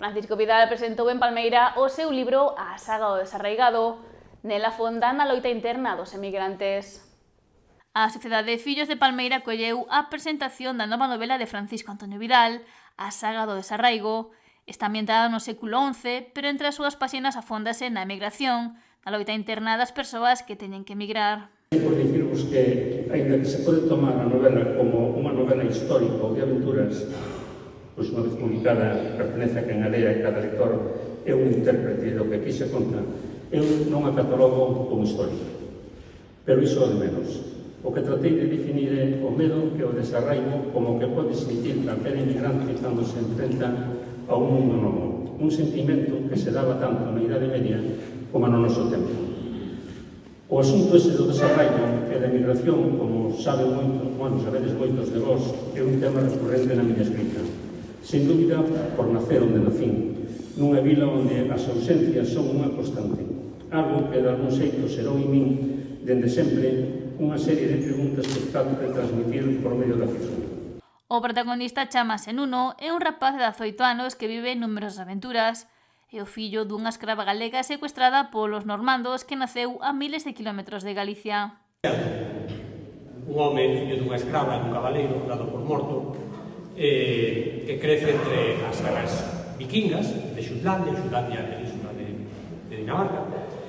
Francisco Vidal presentou en Palmeira o seu libro A saga do desarraigado, nela fonda na loita interna dos emigrantes. A Sociedade de Fillos de Palmeira colleu a presentación da nova novela de Francisco Antonio Vidal, A saga do desarraigo. Está ambientada no século XI, pero entre as súas páxinas afóndase na emigración, na loita interna das persoas que teñen que emigrar. Por dicirvos que, aínda que se pode tomar a novela como unha novela histórica ou de aventuras, pois unha vez publicada pertenece a quen a lea e cada lector é un intérprete do que aquí se conta, eu non a catalogo como histórica. Pero iso é de menos. O que tratei de definir é o medo que o desarraigo como que pode sentir calquer emigrante cando se enfrenta a un mundo novo. Un sentimento que se daba tanto na Idade Media como no noso tempo. O asunto ese do desarraigo e da emigración, como sabedes moitos de vós, é un tema recurrente na miña escrita. Sen dúbida, por nacer onde nacín, nunha vila onde as ausencias son unha constante, algo que de algún xeito serou en min, dende sempre, unha serie de preguntas que trato de transmitir por medio da ficción. O protagonista chamase Nuno, é un rapaz de 18 anos que vive numerosas aventuras. É o fillo dunha escrava galega secuestrada polos normandos que naceu a miles de kilómetros de Galicia. Un home, fillo dunha escrava e dun cabaleiro, dado por morto, que crece entre as sagas vikingas de Xutlandia, a península de Dinamarca,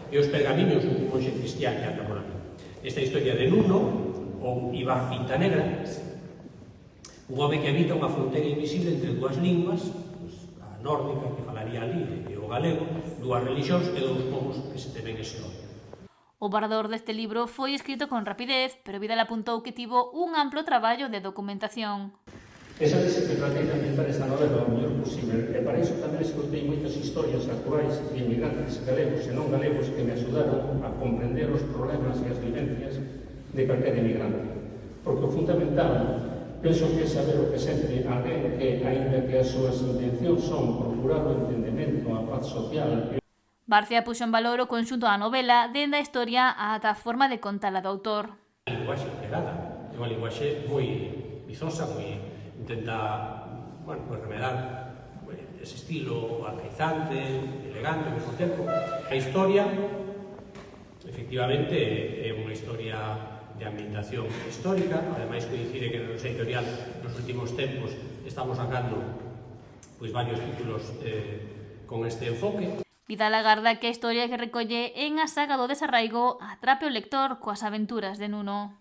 e os pergamiños dun monxe cristián que anda por ali. Esta historia de Nuno, ou Ibar Pinta Negra, un home que habita unha fronteira invisible entre dúas linguas, a nórdica, que falaría ali, e o galego, dúas religións e dous povos que se temen ese odio. O borrador deste libro foi escrito con rapidez, pero Vidal apuntou que tivo un amplo traballo de documentación. Esa vez que tratei de ambientar esta novela o mellor posible, e para iso tamén escutei moitas historias actuais de inmigrantes galegos e non galegos que me axudaron a comprender os problemas e as vivencias de calquer emigrante. Porque o fundamental, penso que é saber o que sente alguén que, aínda que as súas intencións son procurar o entendemento, a paz social. Barcia puxo en valor o conxunto da novela, dende a historia ata a forma de contala do autor. A linguaxe empregada é unha linguaxe moi vizosa, moi intenta, remedar ese estilo arcaizante, elegante ao mesmo tempo. A historia, efectivamente, é unha historia de ambientación histórica, ademais coincide que no editorial nos últimos tempos estamos sacando varios títulos con este enfoque. Vidal agarda que a historia que recolle en A saga do desarraigo atrape o lector coas aventuras de Nuno.